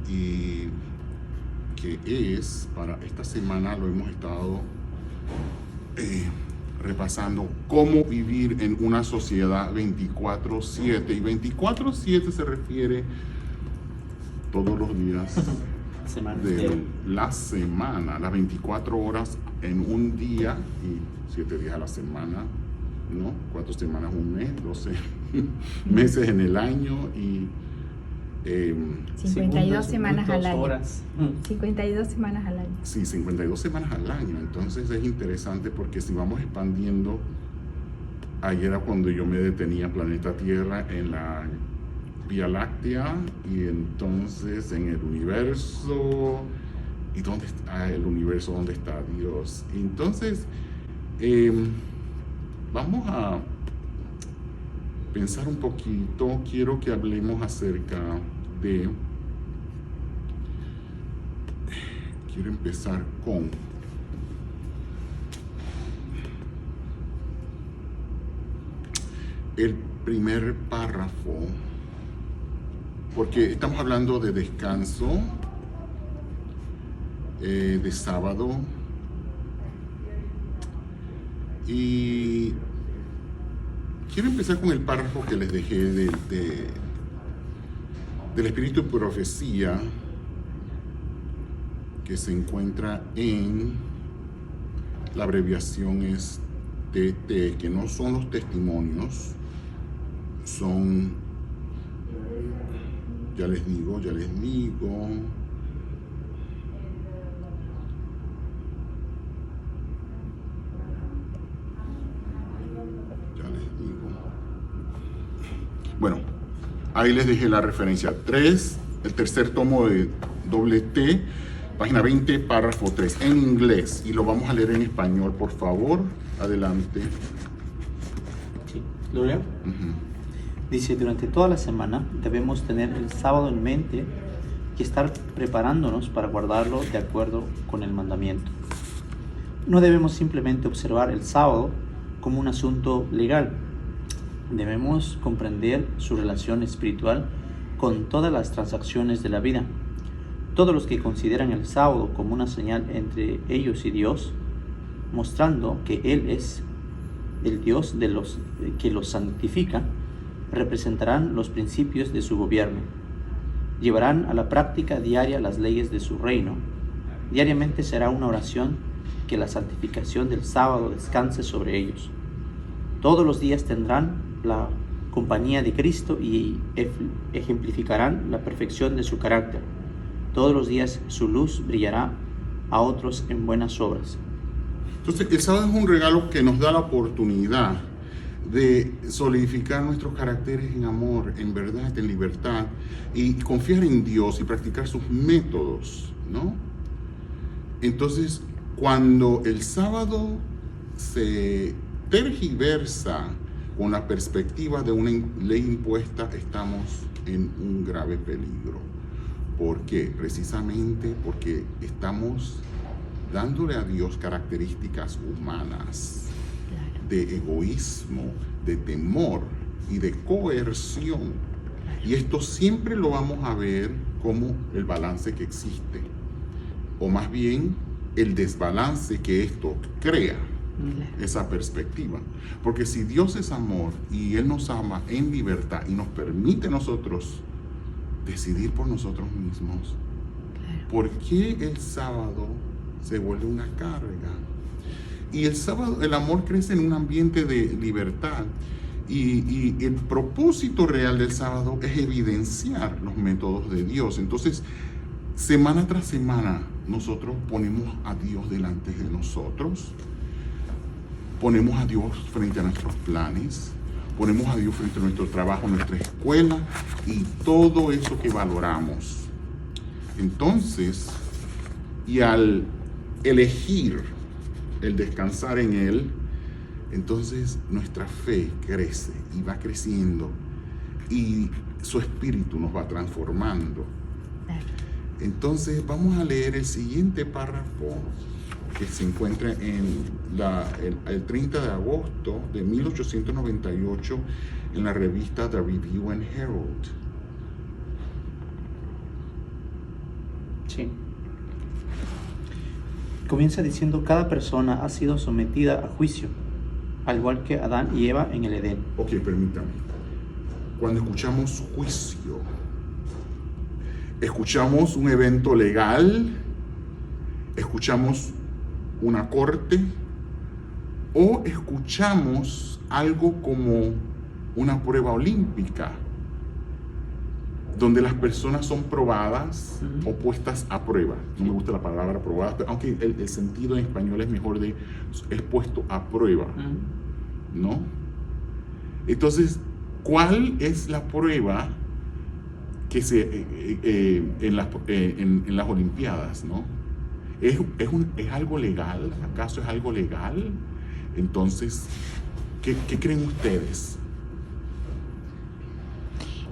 y que es, para esta semana lo hemos estado repasando, cómo vivir en una sociedad 24/7. Y 24/7 se refiere todos los días de la semana, las 24 horas en un día y 7 días a la semana, ¿no? 4 semanas un mes, 12 meses en el año y 52 semanas al año. Horas. 52 semanas al año. Sí, 52 semanas al año. Entonces es interesante porque si vamos expandiendo, ayer era cuando yo me detenía planeta Tierra en la Vía Láctea y entonces en el universo. ¿Y dónde está el universo? ¿Dónde está Dios? Entonces, vamos a pensar un poquito. Quiero que hablemos acerca de... Quiero empezar con el primer párrafo, porque estamos hablando de descanso, de sábado, y quiero empezar con el párrafo que les dejé del Espíritu de Profecía, que se encuentra en la abreviación es TT, que no son los testimonios, son, ya les digo, bueno, ahí les dejé la referencia 3, el tercer tomo de doble T, página 20, párrafo 3, en inglés, y lo vamos a leer en español, por favor. Adelante. Sí. ¿Gloria? Dice, durante toda la semana debemos tener el sábado en mente y estar preparándonos para guardarlo de acuerdo con el mandamiento. No debemos simplemente observar el sábado como un asunto legal. Debemos comprender su relación espiritual con todas las transacciones de la vida. Todos los que consideran el sábado como una señal entre ellos y Dios, mostrando que Él es el Dios que los santifica, representarán los principios de su gobierno. Llevarán a la práctica diaria las leyes de su reino. Diariamente será una oración que la santificación del sábado descanse sobre ellos. Todos los días tendrán la compañía de Cristo y ejemplificarán la perfección de su carácter. Todos los días su luz brillará a otros en buenas obras. Entonces, el sábado es un regalo que nos da la oportunidad de solidificar nuestros caracteres en amor, en verdad, en libertad, y confiar en Dios y practicar sus métodos, ¿no? Entonces, cuando el sábado se tergiversa con la perspectiva de una ley impuesta, estamos en un grave peligro. ¿Por qué? Precisamente porque estamos dándole a Dios características humanas, de egoísmo, de temor y de coerción. Y esto siempre lo vamos a ver como el balance que existe, o más bien el desbalance que esto crea, esa perspectiva. Porque si Dios es amor y Él nos ama en libertad y nos permite a nosotros decidir por nosotros mismos, ¿por qué el sábado se vuelve una carga? Y el sábado, el amor crece en un ambiente de libertad. Y el propósito real del sábado es evidenciar los métodos de Dios. Entonces, semana tras semana, nosotros ponemos a Dios delante de nosotros. Ponemos a Dios frente a nuestros planes. Ponemos a Dios frente a nuestro trabajo, nuestra escuela y todo eso que valoramos. Entonces, y al elegir el descansar en Él, entonces nuestra fe crece y va creciendo y su espíritu nos va transformando. Entonces vamos a leer el siguiente párrafo que se encuentra en el 30 de agosto de 1898 en la revista The Review and Herald. Sí. Comienza diciendo, cada persona ha sido sometida a juicio, al igual que Adán y Eva en el Edén. Ok, permítame. Cuando escuchamos juicio, ¿escuchamos un evento legal? ¿Escuchamos una corte? ¿O escuchamos algo como una prueba olímpica, donde las personas son probadas o puestas a prueba? No me gusta la palabra probadas, pero aunque el sentido en español es mejor es puesto a prueba, ¿no? Entonces, ¿cuál es la prueba que en las Olimpiadas, ¿no? ¿Es algo legal? ¿Acaso es algo legal? Entonces, ¿qué creen ustedes?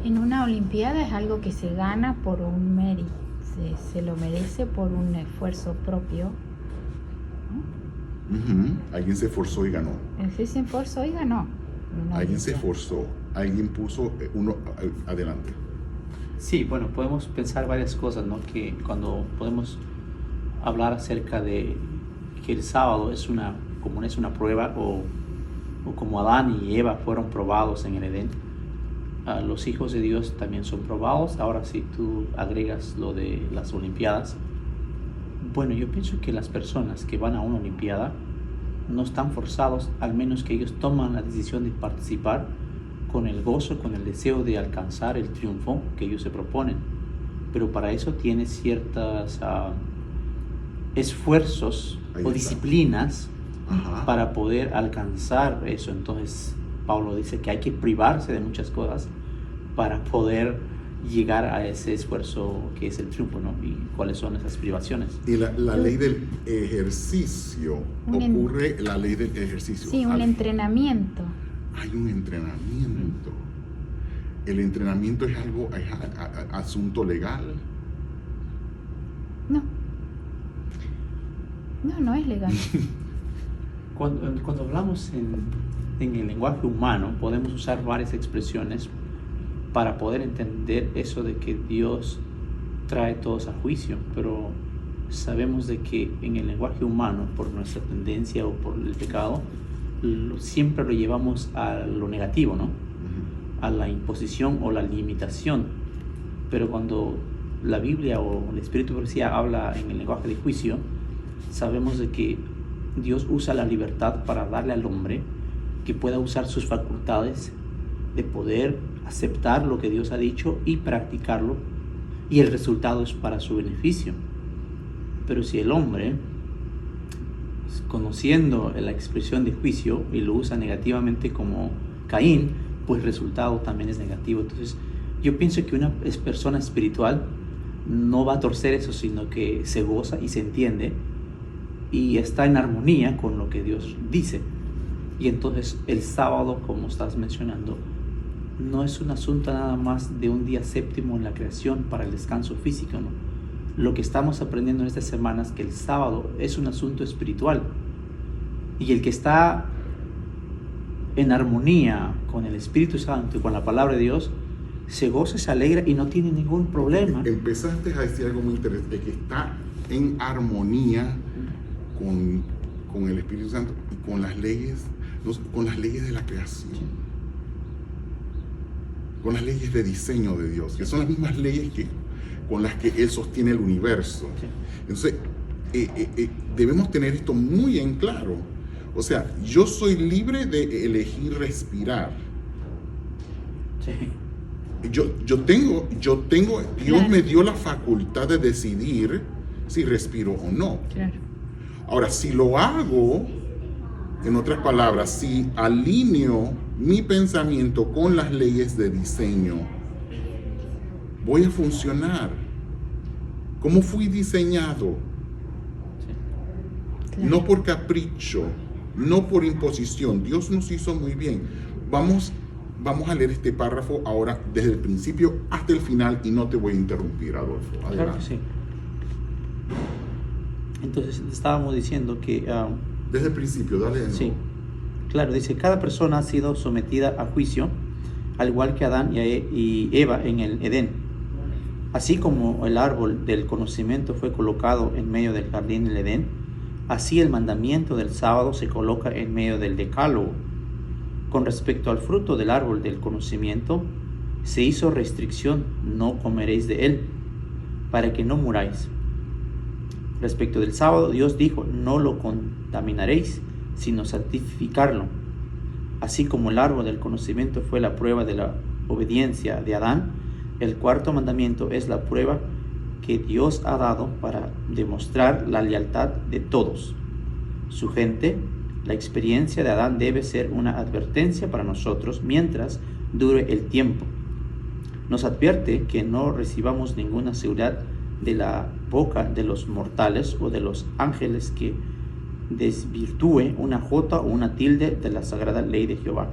En una olimpiada es algo que se gana por un mérito, se lo merece por un esfuerzo propio, ¿no? Alguien se esforzó y ganó. Ese se esforzó y ganó. Alguien se esforzó, alguien puso uno adelante. Sí, bueno, podemos pensar varias cosas, ¿no? Que cuando podemos hablar acerca de que el sábado es una prueba, o como Adán y Eva fueron probados en el Edén, los hijos de Dios también son probados. Ahora, si tú agregas lo de las Olimpiadas, bueno, yo pienso que las personas que van a una Olimpiada no están forzados, al menos que ellos toman la decisión de participar con el gozo, con el deseo de alcanzar el triunfo que ellos se proponen. Pero para eso tiene ciertos esfuerzos o disciplinas para poder alcanzar eso. Entonces, Pablo dice que hay que privarse de muchas cosas para poder llegar a ese esfuerzo que es el triunfo, ¿no? Y cuáles son esas privaciones. Y la ley del ejercicio, ocurre la ley del ejercicio. Sí, un entrenamiento. Hay un entrenamiento. ¿El entrenamiento es asunto legal? No. No es legal. Cuando hablamos en el lenguaje humano, podemos usar varias expresiones para poder entender eso de que Dios trae todos a juicio, pero sabemos de que en el lenguaje humano, por nuestra tendencia o por el pecado, siempre lo llevamos a lo negativo, ¿no? A la imposición o la limitación. Pero cuando la Biblia o el Espíritu de Profecía habla en el lenguaje de juicio, sabemos de que Dios usa la libertad para darle al hombre que pueda usar sus facultades de poder aceptar lo que Dios ha dicho y practicarlo, y el resultado es para su beneficio. Pero si el hombre, conociendo la expresión de juicio y lo usa negativamente como Caín, pues el resultado también es negativo. Entonces yo pienso que una persona espiritual no va a torcer eso, sino que se goza y se entiende y está en armonía con lo que Dios dice. Y entonces el sábado, como estás mencionando, no es un asunto nada más de un día séptimo en la creación para el descanso físico, ¿no? Lo que estamos aprendiendo en estas semanas es que el sábado es un asunto espiritual, y el que está en armonía con el Espíritu Santo y con la palabra de Dios se goza, se alegra y no tiene ningún problema. Empezaste a decir algo muy interesante, que está en armonía con el Espíritu Santo y con las leyes de la creación, con las leyes de diseño de Dios, que son las mismas leyes con las que Él sostiene el universo. Sí. Entonces, debemos tener esto muy en claro. O sea, yo soy libre de elegir respirar. Sí. Yo tengo, Dios me dio la facultad de decidir si respiro o no. Claro. Ahora, si lo hago, en otras palabras, si alineo mi pensamiento con las leyes de diseño, voy a funcionar. ¿Cómo fui diseñado? Sí. Claro. No por capricho, no por imposición. Dios nos hizo muy bien. Vamos a leer este párrafo ahora desde el principio hasta el final y no te voy a interrumpir, Adolfo. Adelante. Claro que sí. Entonces estábamos diciendo que... Desde el principio, dale de nuevo. Sí, claro, dice, cada persona ha sido sometida a juicio, al igual que Adán y Eva en el Edén. Así como el árbol del conocimiento fue colocado en medio del jardín del Edén, así el mandamiento del sábado se coloca en medio del decálogo. Con respecto al fruto del árbol del conocimiento, se hizo restricción: no comeréis de él, para que no muráis. Respecto del sábado, Dios dijo: no lo contaminaréis, sino santificarlo. Así como el árbol del conocimiento fue la prueba de la obediencia de Adán, el cuarto mandamiento es la prueba que Dios ha dado para demostrar la lealtad de todos su gente. La experiencia de Adán debe ser una advertencia para nosotros mientras dure el tiempo. Nos advierte que no recibamos ninguna seguridad de la boca de los mortales o de los ángeles que desvirtúe una jota o una tilde de la sagrada ley de Jehová.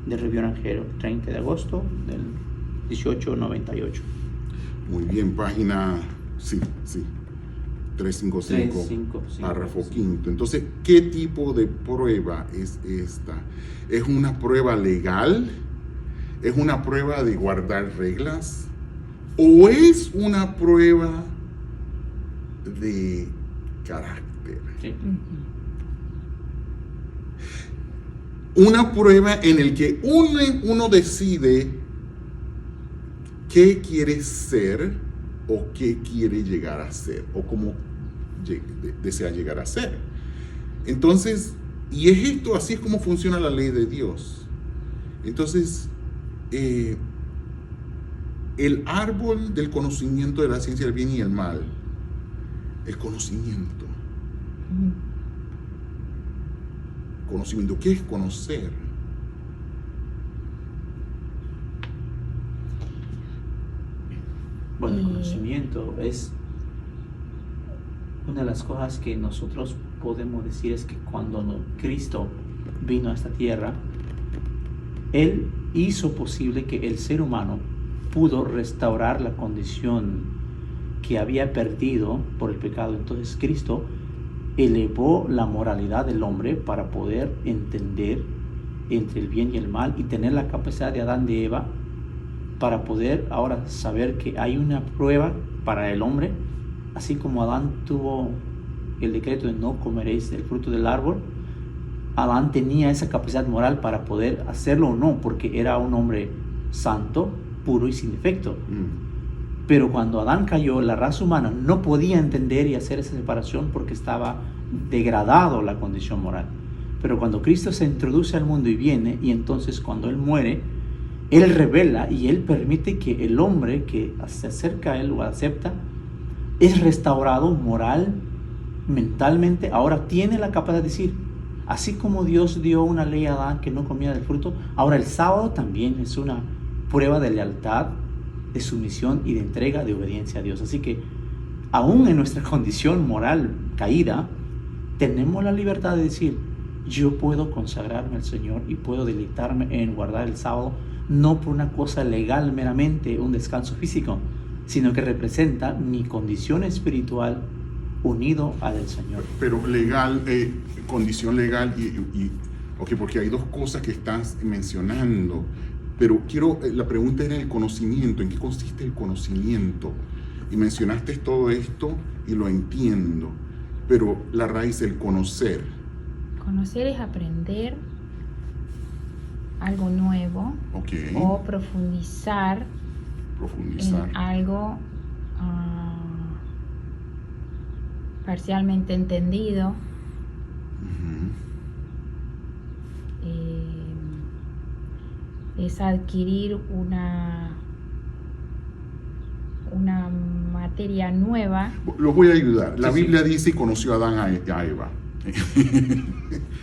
De Review Ranjero, 30 de agosto del 1898. Muy bien, página, sí, 355, 355, párrafo sí. quinto. Entonces, ¿qué tipo de prueba es esta? ¿Es una prueba legal? ¿Es una prueba de guardar reglas? ¿O es una prueba de carácter? Sí. Una prueba en el que uno decide qué quiere ser o qué quiere llegar a ser o cómo desea llegar a ser. Entonces, y es esto, así es como funciona la ley de Dios. Entonces, el árbol del conocimiento de la ciencia del bien y el mal, el conocimiento. Conocimiento, ¿qué es conocer? Bueno, el conocimiento es una de las cosas que nosotros podemos decir es que cuando Cristo vino a esta tierra, Él hizo posible que el ser humano pudo restaurar la condición que había perdido por el pecado. Entonces Cristo elevó la moralidad del hombre para poder entender entre el bien y el mal y tener la capacidad de Adán y de Eva para poder ahora saber que hay una prueba para el hombre. Así como Adán tuvo el decreto de no comeréis del fruto del árbol, Adán tenía esa capacidad moral para poder hacerlo o no, porque era un hombre santo, puro y sin defecto. Pero cuando Adán cayó, la raza humana no podía entender y hacer esa separación porque estaba degradado la condición moral. Pero cuando Cristo se introduce al mundo y viene, y entonces cuando Él muere, Él revela y Él permite que el hombre que se acerca a Él o acepta, es restaurado moral, mentalmente. Ahora tiene la capacidad de decir, así como Dios dio una ley a Adán que no comía del fruto, ahora el sábado también es una prueba de lealtad, de sumisión y de entrega, de obediencia a Dios. Así que aún en nuestra condición moral caída, tenemos la libertad de decir, yo puedo consagrarme al Señor y puedo deleitarme en guardar el sábado, no por una cosa legal meramente, un descanso físico, sino que representa mi condición espiritual unido a la del Señor. Pero legal, condición legal, ok, porque hay dos cosas que estás mencionando, pero la pregunta era el conocimiento, ¿en qué consiste el conocimiento? Y mencionaste todo esto y lo entiendo, pero la raíz del conocer. Conocer es aprender algo nuevo, Okay. o profundizar en algo parcialmente entendido. Es adquirir una materia nueva. Los voy a ayudar. La Sí, Biblia dice y conoció a Adán a Eva.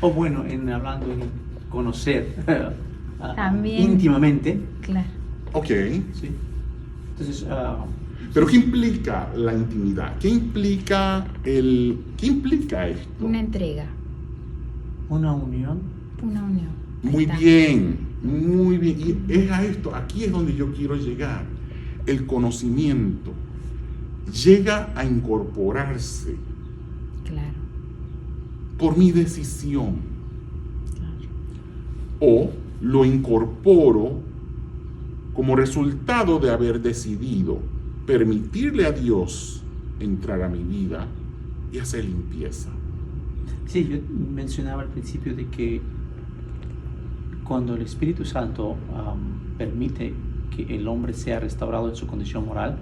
O bueno, hablando de conocer También. íntimamente. Claro. Ok. Sí. Entonces, Pero ¿qué implica la intimidad? ¿Qué implica esto? Una entrega, una unión. una unión. Ahí Muy está. bien, muy bien. Y es a esto, aquí es donde yo quiero llegar. El conocimiento llega a incorporarse Claro, por mi decisión, claro. o lo incorporo como resultado de haber decidido, permitirle a Dios entrar a mi vida y hacer limpieza. Sí, yo mencionaba al principio de que cuando el Espíritu Santo permite que el hombre sea restaurado en su condición moral,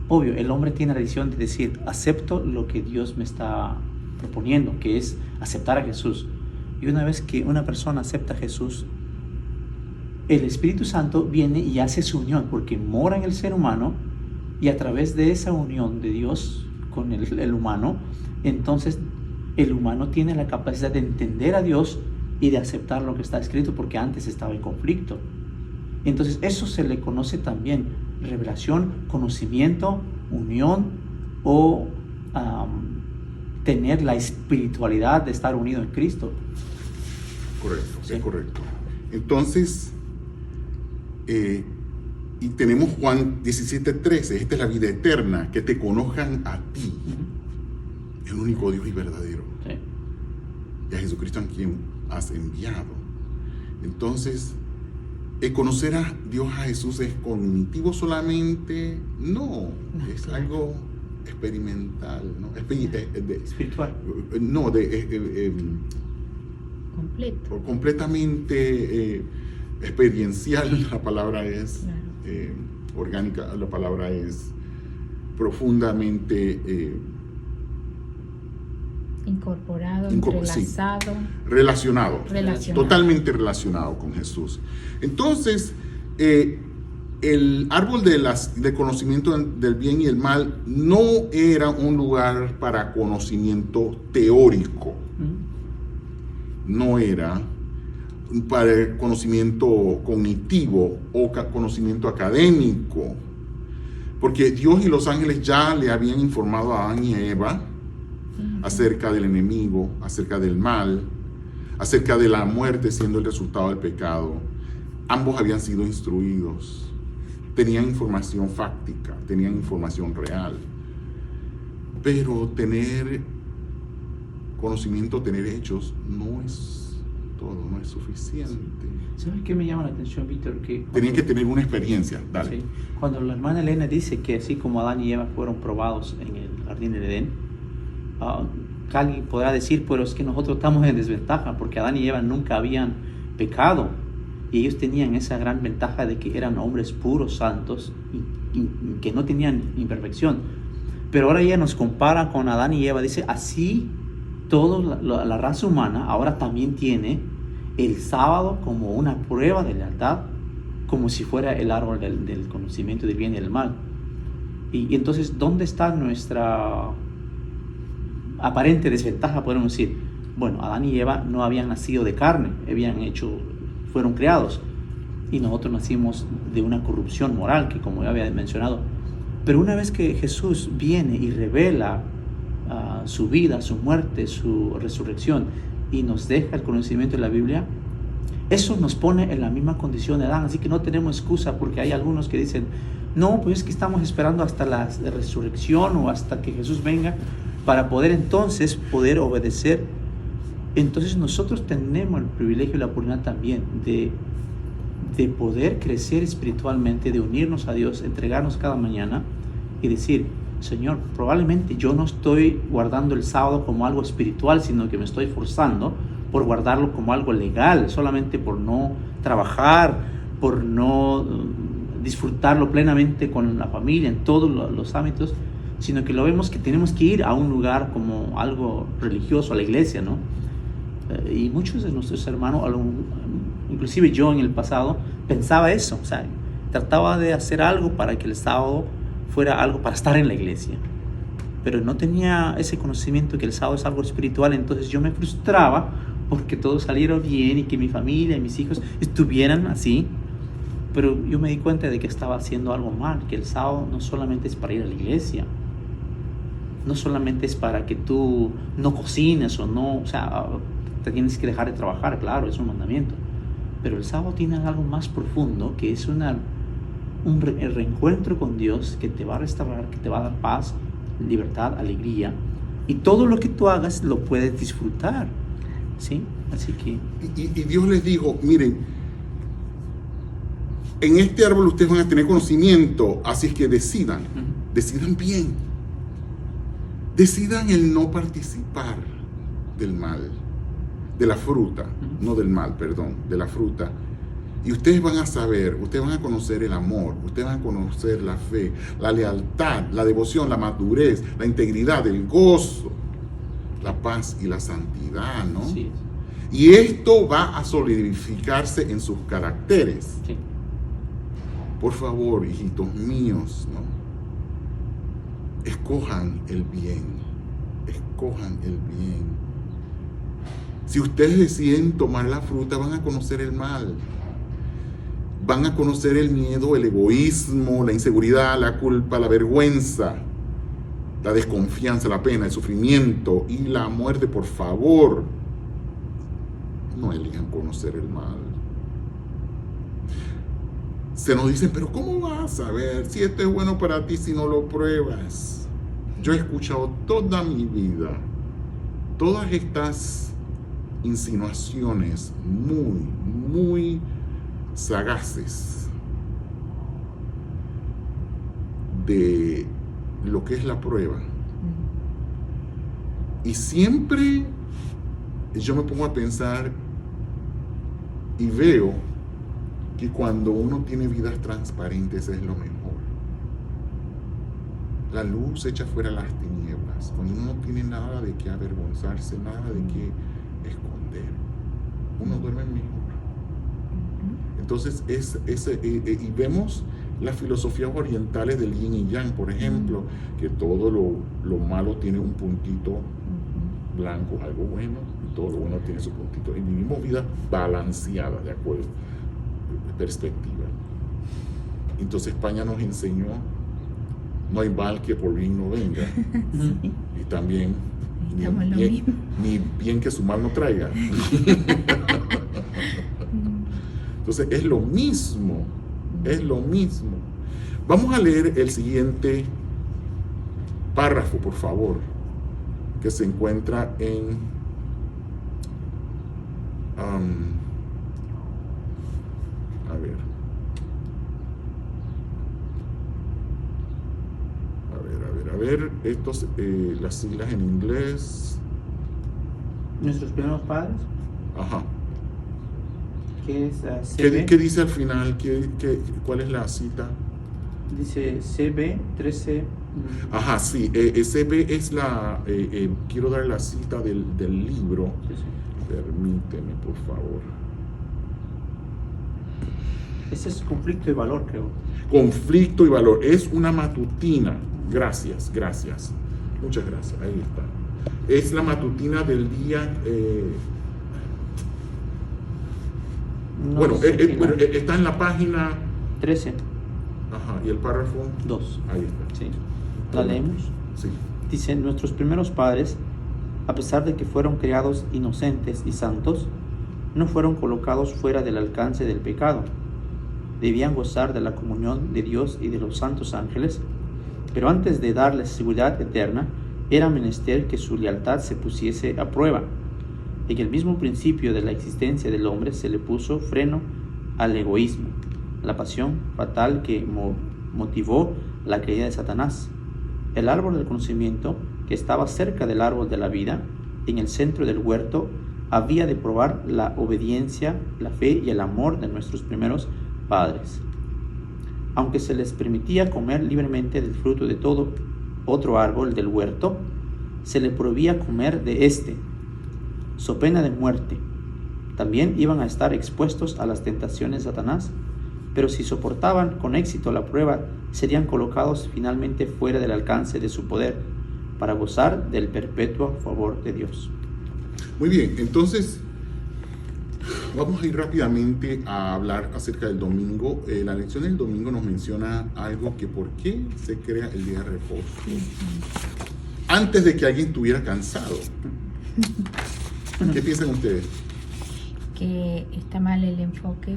obvio, el hombre tiene la decisión de decir, acepto lo que Dios me está proponiendo, que es aceptar a Jesús. Y una vez que una persona acepta a Jesús, el Espíritu Santo viene y hace su unión, porque mora en el ser humano, y a través de esa unión de Dios con el humano, entonces el humano tiene la capacidad de entender a Dios y de aceptar lo que está escrito, porque antes estaba en conflicto. Entonces eso se le conoce también revelación, conocimiento, unión o tener la espiritualidad de estar unido en Cristo. Correcto, Sí. es correcto. Entonces, y tenemos Juan 17:13, esta es la vida eterna, que te conozcan a ti, el único Dios y verdadero, Sí. y a Jesucristo en quien has enviado. Entonces, conocer a Dios, a Jesús, ¿es cognitivo solamente? No, es claro. algo experimental, ¿no? Espiritual. No, Completo. completamente experiencial. La palabra es Claro. orgánica, la palabra es profundamente Incorporado, sí. entrelazado, relacionado, totalmente relacionado con Jesús. Entonces, el árbol del conocimiento del bien y el mal no era un lugar para conocimiento teórico, no era para el conocimiento cognitivo o conocimiento académico, porque Dios y los ángeles ya le habían informado a Adán y a Eva acerca del enemigo, acerca del mal, acerca de la muerte siendo el resultado del pecado. Ambos habían sido instruidos, tenían información fáctica, tenían información real, pero tener conocimiento, tener hechos, no es todo, no es suficiente. ¿Sabes qué me llama la atención, Víctor? Tenían que tener una experiencia, dale. Sí. Cuando la hermana Elena dice que así como Adán y Eva fueron probados en el jardín del Edén, alguien podrá decir, pero es que nosotros estamos en desventaja porque Adán y Eva nunca habían pecado y ellos tenían esa gran ventaja de que eran hombres puros, santos y que no tenían imperfección. Pero ahora ella nos compara con Adán y Eva, dice, así toda la raza humana ahora también tiene el sábado como una prueba de lealtad, como si fuera el árbol del conocimiento del bien y del mal. Y entonces, ¿dónde está nuestra aparente desventaja? Podemos decir, bueno, Adán y Eva no habían nacido de carne, fueron creados, y nosotros nacimos de una corrupción moral, que como ya había mencionado. Pero una vez que Jesús viene y revela su vida, su muerte, su resurrección, y nos deja el conocimiento de la Biblia, eso nos pone en la misma condición de Adán. Así que no tenemos excusa, porque hay algunos que dicen, no, pues es que estamos esperando hasta la resurrección o hasta que Jesús venga para poder entonces poder obedecer. Entonces nosotros tenemos el privilegio y la oportunidad también de poder crecer espiritualmente, de unirnos a Dios, entregarnos cada mañana y decir, Señor, probablemente yo no estoy guardando el sábado como algo espiritual, sino que me estoy forzando por guardarlo como algo legal, solamente por no trabajar, por no disfrutarlo plenamente con la familia en todos los ámbitos, sino que lo vemos que tenemos que ir a un lugar como algo religioso, a la iglesia, ¿no? Y muchos de nuestros hermanos, inclusive yo en el pasado, pensaba eso, o sea, trataba de hacer algo para que el sábado fuera algo para estar en la iglesia, pero no tenía ese conocimiento que el sábado es algo espiritual. Entonces yo me frustraba porque todo saliera bien y que mi familia y mis hijos estuvieran así, pero yo me di cuenta de que estaba haciendo algo mal, que el sábado no solamente es para ir a la iglesia, no solamente es para que tú no cocines o no, o sea, te tienes que dejar de trabajar, claro, es un mandamiento, pero el sábado tiene algo más profundo, que es el reencuentro con Dios, que te va a restaurar, que te va a dar paz, libertad, alegría, y todo lo que tú hagas lo puedes disfrutar, ¿sí? Así que... Y Dios les dijo, miren, en este árbol ustedes van a tener conocimiento, así es que decidan. decidan bien. Decidan el no participar del mal, de la fruta, no del mal, perdón, de la fruta. Y ustedes van a saber, ustedes van a conocer el amor, ustedes van a conocer la fe, la lealtad, la devoción, la madurez, la integridad, el gozo, la paz y la santidad, ¿no? Sí. Y esto va a solidificarse en sus caracteres. Sí. Por favor, hijitos míos, ¿no? Escojan el bien. Escojan el bien. Si ustedes deciden tomar la fruta, van a conocer el mal. Van a conocer el miedo, el egoísmo, la inseguridad, la culpa, la vergüenza, la desconfianza, la pena, el sufrimiento y la muerte. Por favor, no elijan conocer el mal. Se nos dicen, pero ¿cómo vas a saber si esto es bueno para ti si no lo pruebas? Yo he escuchado toda mi vida todas estas insinuaciones muy sagaces de lo que es la prueba. Y siempre yo me pongo a pensar y veo que cuando uno tiene vidas transparentes es lo mejor. La luz echa fuera las tinieblas. Cuando uno no tiene nada de qué avergonzarse, nada de qué esconder, uno duerme mejor. Entonces, y vemos las filosofías orientales del yin y yang, por ejemplo, que todo lo malo tiene un puntito blanco, algo bueno, y todo lo bueno tiene su puntito. Y vivimos vidas balanceadas, de acuerdo, perspectiva. Entonces España nos enseñó, no hay mal que por bien no venga. Sí. Y también ni bien que su mal no traiga. Entonces es lo mismo, es lo mismo. Vamos a leer el siguiente párrafo, por favor, que se encuentra en a ver, estos, las siglas en inglés. Nuestros primeros padres, Ajá. que es CB, ¿Qué dice al final? ¿Cuál es la cita? dice CB 13. Ajá, sí, CB es la, quiero dar la cita del libro. Sí, sí. Permíteme, por favor. Ese es conflicto y valor, creo. Conflicto y valor. Es una matutina. Gracias. Muchas gracias. Ahí está. Es la matutina del día. No Bueno, sé qué más. está en la página. 13. Ajá, y el párrafo. 2. Ahí está. Sí. ¿La leemos? Sí. Dice, nuestros primeros padres, a pesar de que fueron criados inocentes y santos, no fueron colocados fuera del alcance del pecado. Debían gozar de la comunión de Dios y de los santos ángeles, pero antes de darles seguridad eterna, era menester que su lealtad se pusiese a prueba. En el mismo principio de la existencia del hombre se le puso freno al egoísmo, la pasión fatal que motivó la caída de Satanás. El árbol del conocimiento, que estaba cerca del árbol de la vida, en el centro del huerto, había de probar la obediencia, la fe y el amor de nuestros primeros padres. Aunque se les permitía comer libremente del fruto de todo otro árbol del huerto, se les prohibía comer de este, so pena de muerte. También iban a estar expuestos a las tentaciones de Satanás, pero si soportaban con éxito la prueba, serían colocados finalmente fuera del alcance de su poder, para gozar del perpetuo favor de Dios. Muy bien, entonces vamos a ir rápidamente a hablar acerca del domingo. La lección del domingo nos menciona algo que por qué se crea el día de reposo. Antes de que alguien estuviera cansado. ¿Qué piensan ustedes? Que está mal el enfoque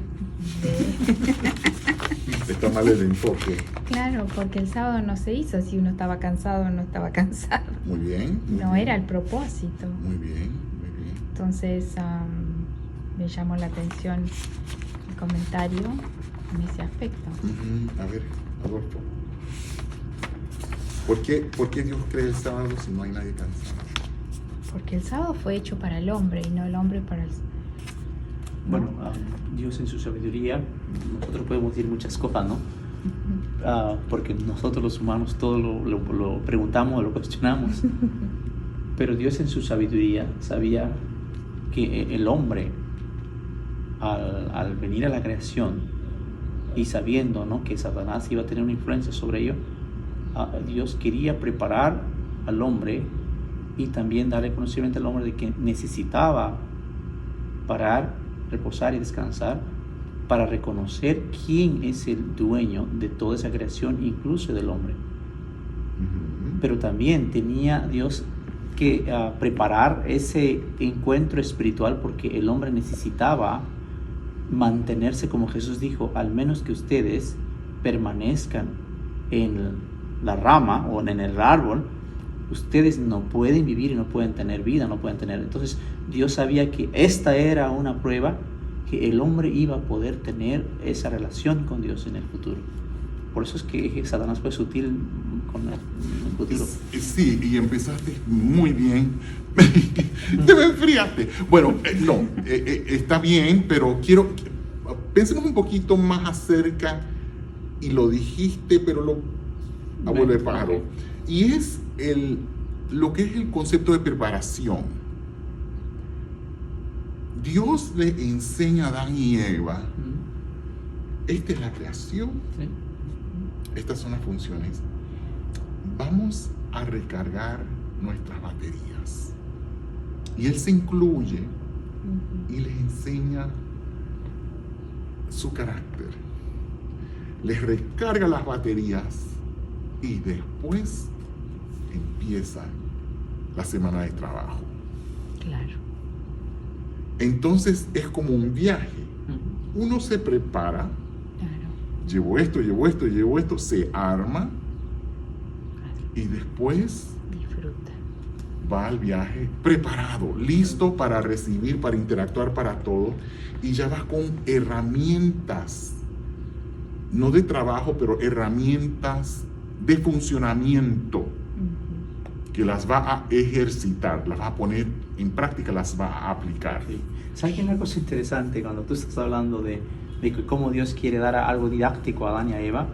de... Está mal el enfoque. Claro, porque el sábado no se hizo si uno estaba cansado o no estaba cansado. Muy bien. No era el propósito. Muy bien. Entonces me llamó la atención el comentario en ese aspecto. A ver, Adolfo. ¿Por qué Dios crea el sábado si no hay nadie cansado? Porque el sábado fue hecho para el hombre y no el hombre para el... Bueno, Dios en su sabiduría, nosotros podemos decir muchas cosas, ¿no? Porque nosotros los humanos todo lo preguntamos, lo cuestionamos. Pero Dios en su sabiduría sabía que el hombre, al venir a la creación y sabiendo, ¿no?, que Satanás iba a tener una influencia sobre ello, Dios quería preparar al hombre y también darle conocimiento al hombre de que necesitaba parar, reposar y descansar para reconocer quién es el dueño de toda esa creación, incluso del hombre. Pero también tenía Dios que preparar ese encuentro espiritual, porque el hombre necesitaba mantenerse, como Jesús dijo, al menos que ustedes permanezcan en la rama o en el árbol, ustedes no pueden vivir y no pueden tener vida, no pueden tener. Entonces Dios sabía que esta era una prueba que el hombre iba a poder tener esa relación con Dios en el futuro. Por eso es que Satanás fue sutil con el futuro. Sí, y empezaste muy bien. Te me enfriaste. Bueno, no, está bien, pero pensemos un poquito más acerca, y lo dijiste, pero abuelo de pájaro. Okay. Y es lo que es el concepto de preparación. Dios le enseña a Adán y Eva, esta es la creación, Sí. estas son las funciones. Vamos a recargar nuestras baterías. Y Él se incluye y les enseña su carácter. Les recarga las baterías y después empieza la semana de trabajo. Claro. Entonces es como un viaje. Uno se prepara, Claro. llevo esto, se arma y después Disfruta. va al viaje preparado, listo para recibir, para interactuar, para todo, y ya va con herramientas, no de trabajo, pero herramientas de funcionamiento, que las va a ejercitar, las va a poner en práctica, las va a aplicar. Sí. ¿Sabes qué es una cosa interesante cuando tú estás hablando de cómo Dios quiere dar algo didáctico a Adán y a Eva?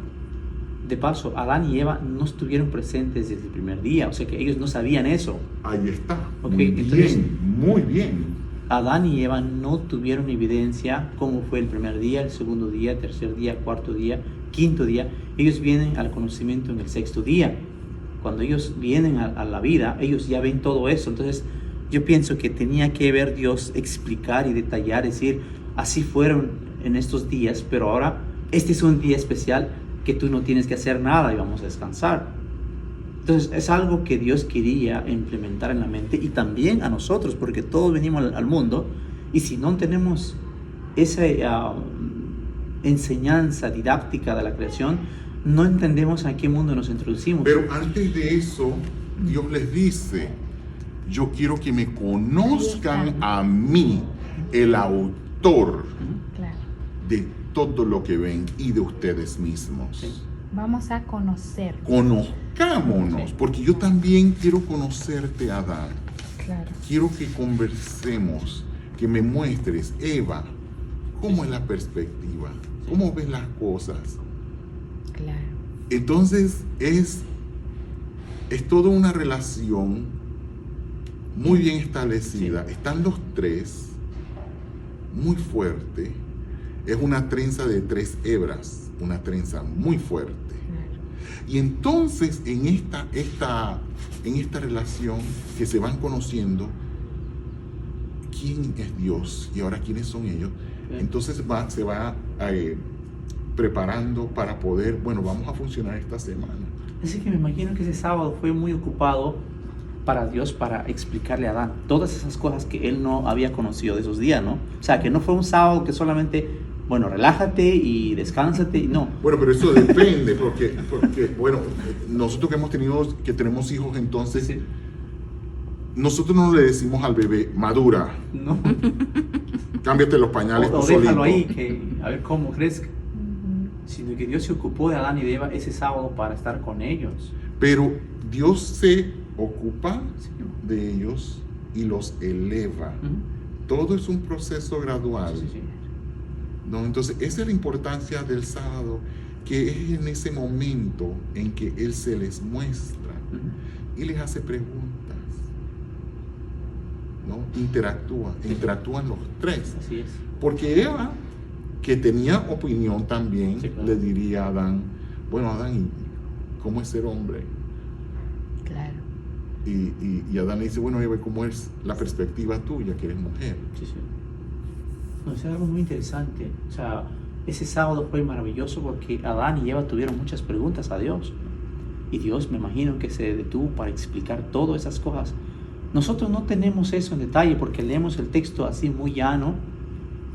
De paso, Adán y Eva no estuvieron presentes desde el primer día, o sea que ellos no sabían eso. Ahí está. Ok, Muy entonces, bien, muy bien. Adán y Eva no tuvieron evidencia cómo fue el primer día, el segundo día, el tercer día, cuarto día, quinto día. Ellos vienen al conocimiento en el sexto día. Cuando ellos vienen a la vida, ellos ya ven todo eso. Entonces, yo pienso que tenía que ver Dios explicar y detallar, decir, así fueron en estos días, pero ahora este es un día especial que tú no tienes que hacer nada y vamos a descansar. Entonces, es algo que Dios quería implementar en la mente y también a nosotros, porque todos venimos al mundo y si no tenemos esa enseñanza didáctica de la creación, no entendemos a qué mundo nos introducimos. Pero antes de eso, Dios les dice, yo quiero que me conozcan a mí, el autor Claro. de todo lo que ven y de ustedes mismos. Sí. Vamos a conocer. Conozcámonos, porque yo también quiero conocerte, Adán. Claro. Quiero que conversemos, que me muestres, Eva, cómo es la perspectiva, cómo ves las cosas. Claro. Entonces es toda una relación muy bien establecida. Sí. Están los tres muy fuerte. Es una trenza de 3 hebras, una trenza muy fuerte. Claro. Y entonces en esta relación que se van conociendo, ¿quién es Dios? Y ahora, ¿quiénes son ellos? Entonces se va preparando para poder, bueno, vamos a funcionar esta semana. Así que me imagino que ese sábado fue muy ocupado para Dios, para explicarle a Adán todas esas cosas que él no había conocido de esos días, ¿no? O sea, que no fue un sábado que solamente, bueno, relájate y descánsate, no. Bueno, pero eso depende, porque bueno, nosotros que tenemos hijos, entonces, Sí. nosotros no le decimos al bebé, madura, No. cámbiate los pañales O tú déjalo solito. ahí, que a ver cómo crezca. Sino que Dios se ocupó de Adán y de Eva ese sábado para estar con ellos. Pero Dios se ocupa Sí. de ellos y los eleva. Todo es un proceso gradual. Sí, sí. ¿No? Entonces, esa es la importancia del sábado, que es en ese momento en que Él se les muestra y les hace preguntas, ¿no? Interactúan los tres. Así es. Porque Eva, que tenía opinión también, Sí, claro. le diría a Adán, bueno, Adán, ¿cómo es ser hombre? Claro. Y Adán le dice, bueno, Eva, ¿cómo es la perspectiva tuya, que eres mujer? Sí, sí. No, es algo muy interesante. O sea, ese sábado fue maravilloso porque Adán y Eva tuvieron muchas preguntas a Dios. Y Dios, me imagino que se detuvo para explicar todas esas cosas. Nosotros no tenemos eso en detalle porque leemos el texto así muy llano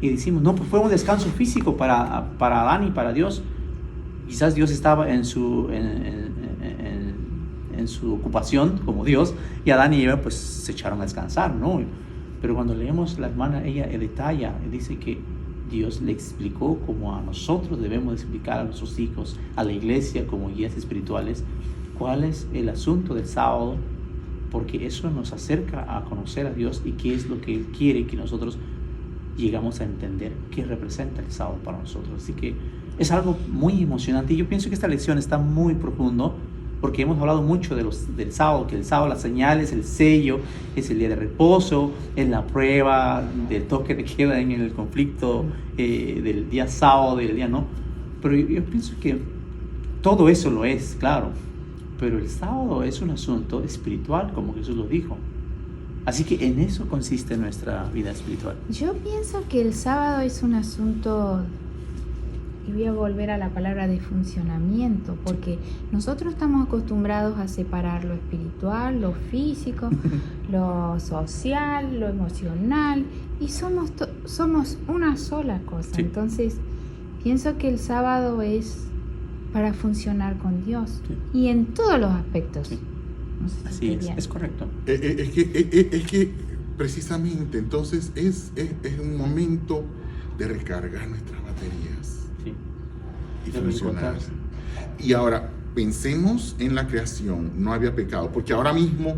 y decimos, no, pues fue un descanso físico para Adán y para Dios. Quizás Dios estaba en su ocupación como Dios y Adán y Eva pues se echaron a descansar, ¿no? Pero cuando leemos la hermana, ella detalla, dice que Dios le explicó como a nosotros debemos explicar a nuestros hijos, a la iglesia como guías espirituales, cuál es el asunto del sábado, porque eso nos acerca a conocer a Dios y qué es lo que Él quiere que nosotros llegamos a entender qué representa el sábado para nosotros. Así que es algo muy emocionante y yo pienso que esta lección está muy profundo porque hemos hablado mucho del sábado, que el sábado, las señales, el sello, es el día de reposo, es la prueba del toque de queda en el conflicto del día sábado, del día no. Pero yo pienso que todo eso lo es, claro, pero el sábado es un asunto espiritual, como Jesús lo dijo. Así que en eso consiste nuestra vida espiritual. Yo pienso que el sábado es un asunto, y voy a volver a la palabra de funcionamiento, porque nosotros estamos acostumbrados a separar lo espiritual, lo físico, lo social, lo emocional, y somos una sola cosa. Sí. Entonces, pienso que el sábado es para funcionar con Dios, Sí. y en todos los aspectos. Sí. No sé si Así estoy bien. es correcto. Es que precisamente entonces es un momento de recargar nuestras baterías Sí. y De funcionar. reencontrarse. Y ahora pensemos en la creación, no había pecado, porque ahora mismo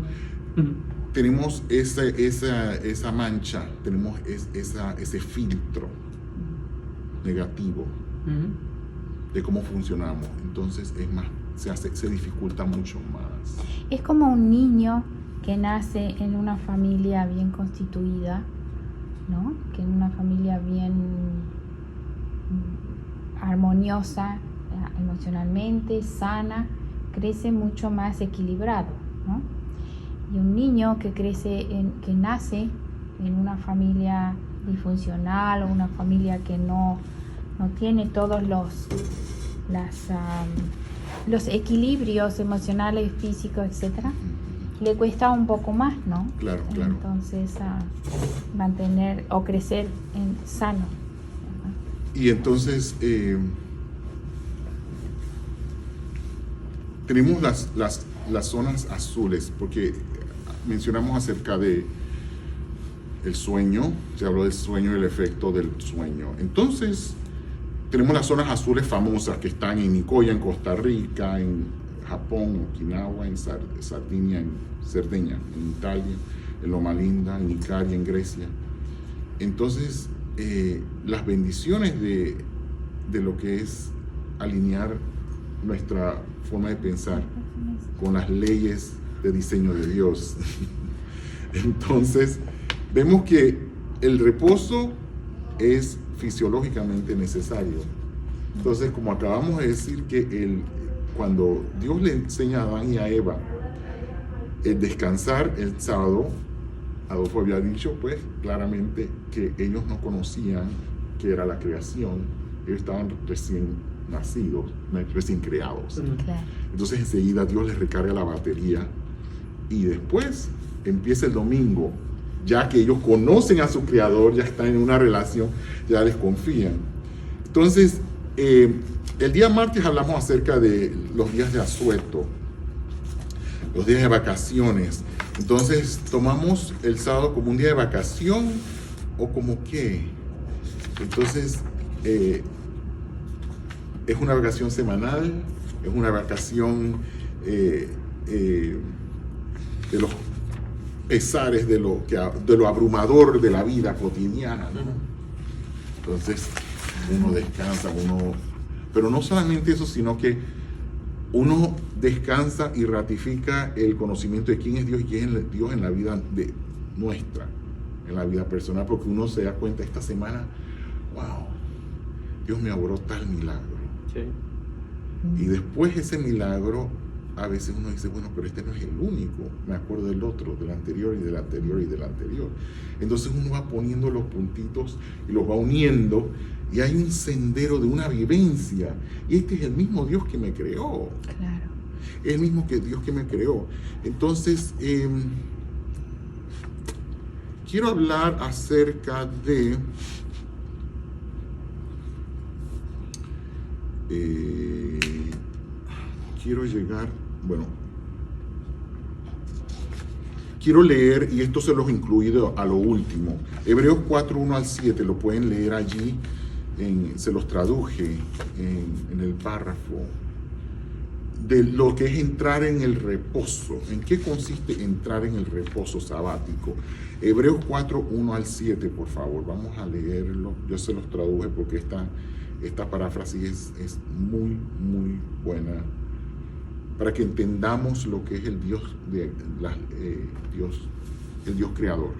tenemos esa mancha, tenemos ese filtro negativo de cómo funcionamos. Entonces es más, se dificulta mucho más. Es como un niño que nace en una familia bien constituida, ¿no? Que en una familia bien armoniosa, emocionalmente, sana, crece mucho más equilibrado, ¿no? Y un niño que nace en una familia disfuncional o una familia que no tiene todos los equilibrios emocionales, físicos, etcétera, le cuesta un poco más, ¿no? Claro. Entonces, mantener o crecer sano. Y entonces tenemos las zonas azules, porque mencionamos acerca de el sueño, se habló del sueño y el efecto del sueño. Entonces, tenemos las zonas azules famosas que están en Nicoya, en Costa Rica, en Japón, Okinawa, en Sardinia, en Cerdeña, en Italia, en Loma Linda, en Icaria, en Grecia. Entonces, las bendiciones de lo que es alinear nuestra forma de pensar con las leyes de diseño de Dios. Entonces, vemos que el reposo es fisiológicamente necesario. Entonces, como acabamos de decir, que cuando Dios le enseña a Adán y a Eva el descansar el sábado, Adolfo había dicho pues claramente que ellos no conocían qué era la creación, ellos estaban recién nacidos, recién creados. Claro. Entonces enseguida Dios les recarga la batería y después empieza el domingo, ya que ellos conocen a su creador, ya están en una relación, ya les confían. Entonces, el día martes hablamos acerca de los días de asueto, los días de vacaciones. Entonces, tomamos el sábado como un día de vacación o como qué. Entonces, es una vacación semanal, es una vacación de los pesares, de lo abrumador de la vida cotidiana, ¿no? Entonces uno descansa, pero no solamente eso, sino que uno descansa y ratifica el conocimiento de quién es Dios y quién es Dios en la vida nuestra, en la vida personal, porque uno se da cuenta esta semana, wow, Dios me obró tal milagro. Sí. Y después ese milagro, a veces uno dice, bueno, pero este no es el único, me acuerdo del otro, del anterior y del anterior y del anterior. Entonces uno va poniendo los puntitos y los va uniendo y hay un sendero de una vivencia. Y este es el mismo Dios que me creó. Claro. Es el mismo Dios que me creó. Entonces, quiero hablar acerca de quiero leer, y esto se los incluido a lo último, Hebreos 4, 1 al 7, lo pueden leer allí, se los traduje en el párrafo, de lo que es entrar en el reposo. ¿En qué consiste entrar en el reposo sabático? Hebreos 4, 1 al 7, por favor, vamos a leerlo. Yo se los traduje porque esta paráfrasis es muy, muy buena para que entendamos lo que es el Dios, el Dios creador.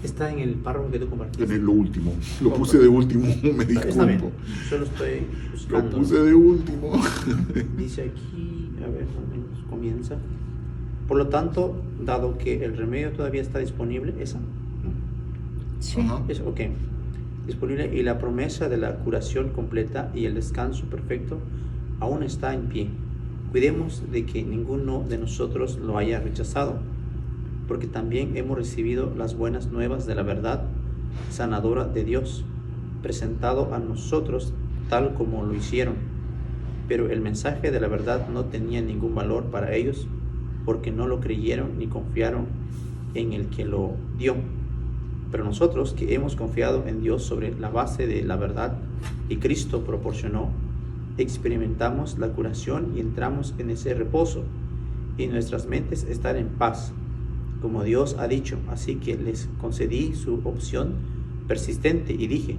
Está en el párrafo que tú compartiste. En lo último, lo puse de último, me disculpo. Está bien, yo lo estoy buscando. Lo puse de último. Dice aquí, a ver, más o menos comienza. Por lo tanto, dado que el remedio todavía está disponible, ¿esa? ¿No? Sí. Ajá. Eso, ok. Disponible, y la promesa de la curación completa y el descanso perfecto aún está en pie. Cuidemos de que ninguno de nosotros lo haya rechazado, porque también hemos recibido las buenas nuevas de la verdad sanadora de Dios, presentado a nosotros tal como lo hicieron. Pero el mensaje de la verdad no tenía ningún valor para ellos, porque no lo creyeron ni confiaron en el que lo dio. Pero nosotros, que hemos confiado en Dios sobre la base de la verdad y Cristo proporcionó, experimentamos la curación y entramos en ese reposo, y nuestras mentes están en paz, como Dios ha dicho. Así que les concedí su opción persistente y dije,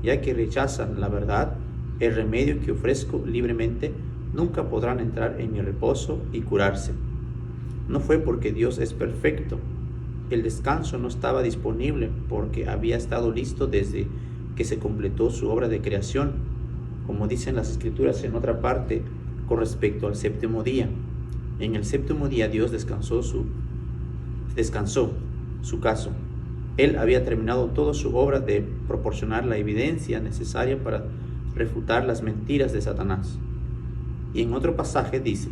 ya que rechazan la verdad, el remedio que ofrezco libremente, nunca podrán entrar en mi reposo y curarse. No fue porque Dios es perfecto. El descanso no estaba disponible porque había estado listo desde que se completó su obra de creación, como dicen las Escrituras en otra parte con respecto al séptimo día. En el séptimo día Dios descansó su caso. Él había terminado toda su obra de proporcionar la evidencia necesaria para refutar las mentiras de Satanás. Y en otro pasaje dice,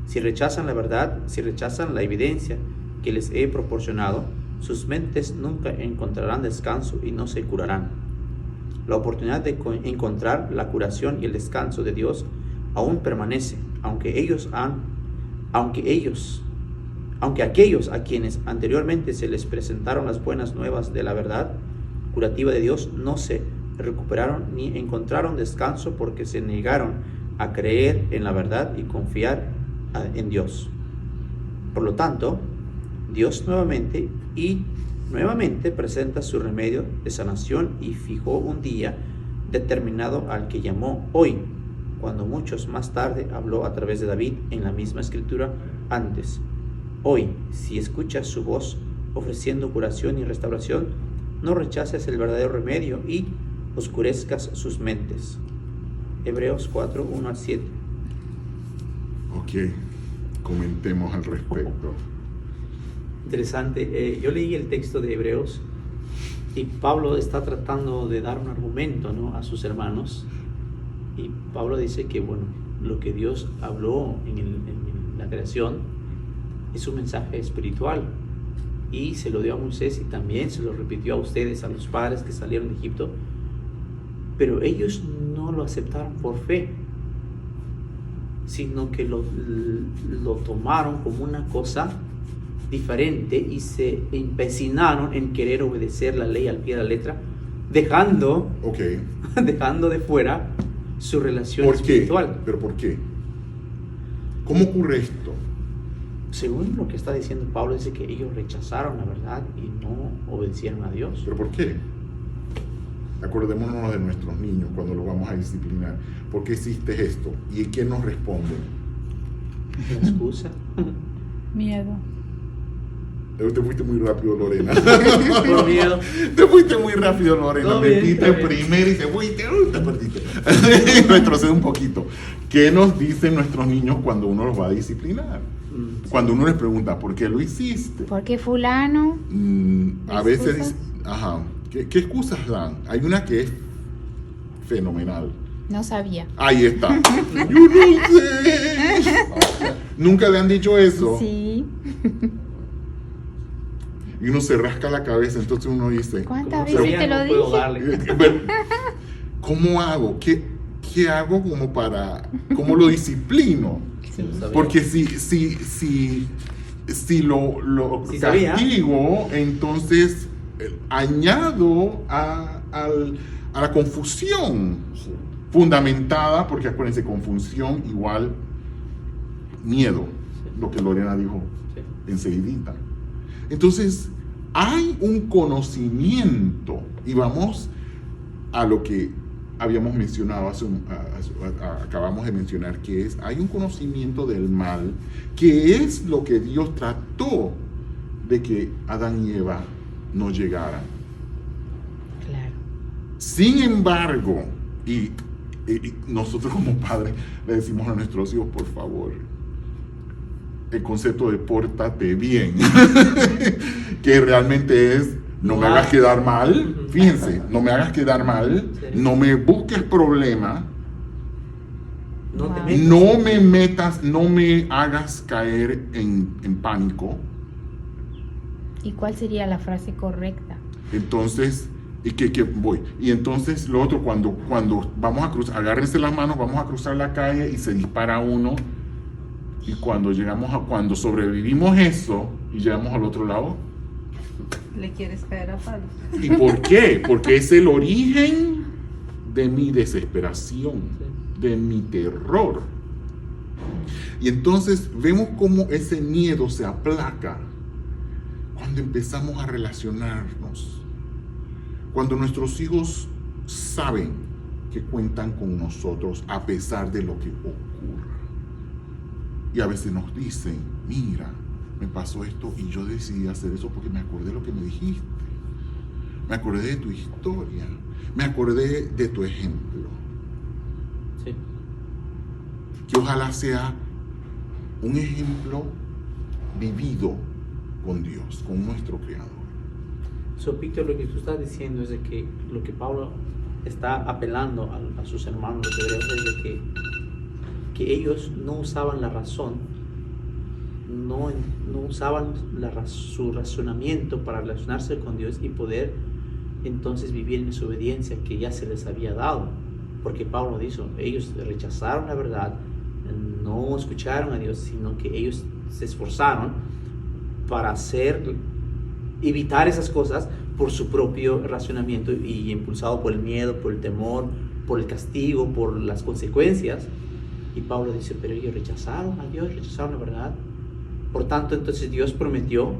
si rechazan la verdad, si rechazan la evidencia que les he proporcionado, sus mentes nunca encontrarán descanso y no se curarán. La oportunidad de encontrar la curación y el descanso de Dios aún permanece, aunque aquellos a quienes anteriormente se les presentaron las buenas nuevas de la verdad curativa de Dios no se recuperaron ni encontraron descanso porque se negaron a creer en la verdad y confiar en Dios. Por lo tanto, Dios nuevamente presenta su remedio de sanación y fijó un día determinado al que llamó hoy, cuando muchos más tarde habló a través de David en la misma escritura antes. Hoy, si escuchas su voz ofreciendo curación y restauración, no rechaces el verdadero remedio y oscurezcas sus mentes. Hebreos 4, 1 al 7. Ok, comentemos al respecto. Interesante. Yo leí el texto de Hebreos y Pablo está tratando de dar un argumento, ¿no?, a sus hermanos. Y Pablo dice que, bueno, lo que Dios habló en la creación es un mensaje espiritual y se lo dio a Moisés y también se lo repitió a ustedes, a los padres que salieron de Egipto, pero ellos no lo aceptaron por fe, sino que lo tomaron como una cosa diferente y se empecinaron en querer obedecer la ley al pie de la letra, dejando de fuera su relación espiritual. ¿Pero por qué? ¿Cómo ocurre esto? Según lo que está diciendo Pablo, dice que ellos rechazaron la verdad y no obedecieron a Dios. ¿Pero por qué? Acordémonos de nuestros niños cuando los vamos a disciplinar. ¿Por qué hiciste esto? ¿Y quién nos responde? ¿La excusa? Miedo. Te fuiste muy rápido, Lorena. Por miedo. Te fuiste muy rápido, Lorena. Todo bien, Metiste está bien. primero y te fuiste, te perdiste. Retrocede un poquito. ¿Qué nos dicen nuestros niños cuando uno los va a disciplinar? Cuando uno les pregunta, ¿por qué lo hiciste? Porque fulano. A veces ¿Excusas? ajá. ¿Qué excusas dan? Hay una que es fenomenal. No sabía. Ahí está. Yo no sé. ¿Nunca le han dicho eso? Sí. Y uno se rasca la cabeza, entonces uno dice, ¿Cuántas Como veces sabía, te lo no puedo dije? darle. Pero, ¿cómo hago? ¿Qué hago como cómo lo disciplino? Sí, lo sabía. Porque si lo Si sabía. castigo, entonces añado a la confusión Sí. fundamentada, porque acuérdense, confusión igual miedo, Sí. lo que Lorena dijo Sí. enseguidita. Entonces, hay un conocimiento, y vamos a lo que habíamos mencionado, acabamos de mencionar, que hay un conocimiento del mal, que es lo que Dios trató de que Adán y Eva no llegaran. Claro. Sin embargo, y nosotros como padres le decimos a nuestros hijos, por favor, el concepto de pórtate bien, que realmente es no me hagas quedar mal, fíjense, no me hagas quedar mal, Sí. no me busques problema, No te Wow. metas. no me metas, no me hagas caer en pánico. ¿Y cuál sería la frase correcta? Entonces, ¿y qué voy? Y entonces lo otro, cuando vamos a cruzar, agárrense las manos, vamos a cruzar la calle y se dispara uno. Y cuando cuando sobrevivimos eso y llegamos al otro lado, Le quieres caer a palo. ¿y por qué? Porque es el origen de mi desesperación, de mi terror. Y entonces vemos cómo ese miedo se aplaca cuando empezamos a relacionarnos, cuando nuestros hijos saben que cuentan con nosotros a pesar de lo que ocurra. Y a veces nos dicen, mira, me pasó esto y yo decidí hacer eso porque me acordé de lo que me dijiste. Me acordé de tu historia. Me acordé de tu ejemplo. Sí. Que ojalá sea un ejemplo vivido con Dios, con nuestro Creador. So, Víctor, lo que tú estás diciendo es de que lo que Pablo está apelando a sus hermanos los hebreos es de que ellos no usaban la razón, no usaban su razonamiento para relacionarse con Dios y poder entonces vivir en su obediencia que ya se les había dado. Porque Pablo dice, ellos rechazaron la verdad, no escucharon a Dios, sino que ellos se esforzaron para evitar esas cosas por su propio razonamiento y impulsado por el miedo, por el temor, por el castigo, por las consecuencias. Y Pablo dice, pero ellos rechazaron a Dios, rechazaron la verdad. Por tanto, entonces Dios prometió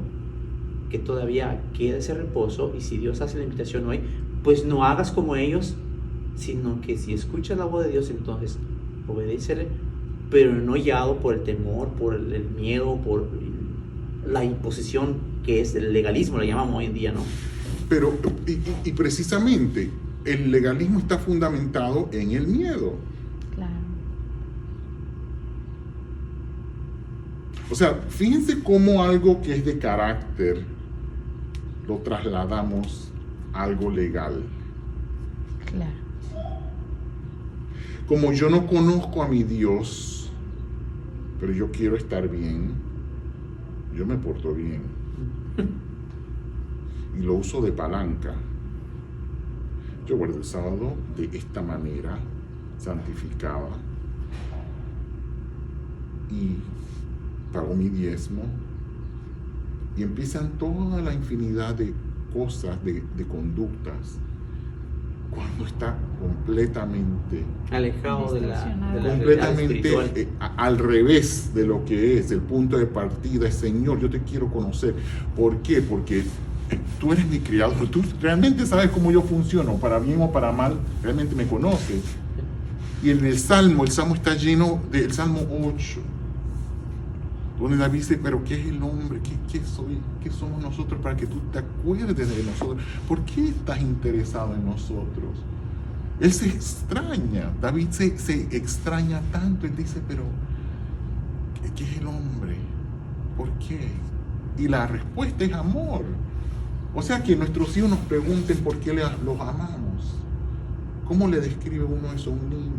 que todavía queda ese reposo, y si Dios hace la invitación hoy, pues no hagas como ellos, sino que si escuchas la voz de Dios, entonces obedécele, pero no guiado por el temor, por el miedo, por la imposición que es el legalismo, le llamamos hoy en día, ¿no? Pero, y precisamente, el legalismo está fundamentado en el miedo. Claro. O sea, fíjense cómo algo que es de carácter lo trasladamos a algo legal. Claro. Como yo no conozco a mi Dios, pero yo quiero estar bien, yo me porto bien. Y lo uso de palanca. Yo guardo el sábado de esta manera, santificada. Y pago mi diezmo. Y empiezan toda la infinidad de cosas, de conductas cuando está completamente alejado de la realidad completamente espiritual. al revés de lo que es el punto de partida. Es: Señor, yo te quiero conocer. ¿Por qué? Porque tú eres mi criador, tú realmente sabes cómo yo funciono, para bien o para mal, realmente me conoces. Y en el Salmo está lleno del Salmo 8, donde David dice: pero ¿qué es el hombre? ¿Qué soy? ¿Qué somos nosotros para que tú te acuerdes de nosotros? ¿Por qué estás interesado en nosotros? Él se extraña, David se extraña tanto. Él dice: pero ¿qué es el hombre? ¿Por qué? Y la respuesta es amor. O sea, que nuestros hijos nos pregunten por qué los amamos. ¿Cómo le describe uno eso a un niño?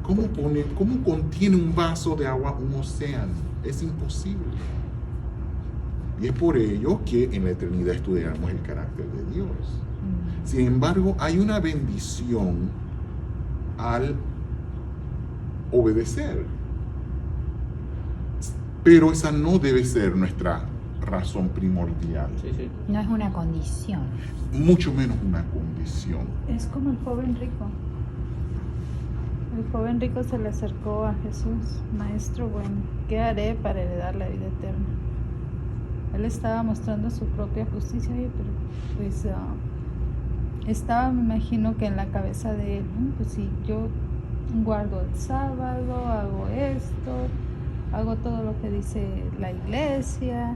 ¿Cómo contiene un vaso de agua un océano? Es imposible. Y es por ello que en la eternidad estudiaremos el carácter de Dios. Sin embargo, hay una bendición al obedecer. Pero esa no debe ser nuestra razón primordial. Sí. No es una condición. Mucho menos una condición. Es como el joven rico. El joven rico se le acercó a Jesús: Maestro bueno, ¿qué haré para heredar la vida eterna? Él estaba mostrando su propia justicia, pero pues estaba, me imagino, que en la cabeza de él, ¿no? Pues si yo guardo el sábado, hago esto, hago todo lo que dice la iglesia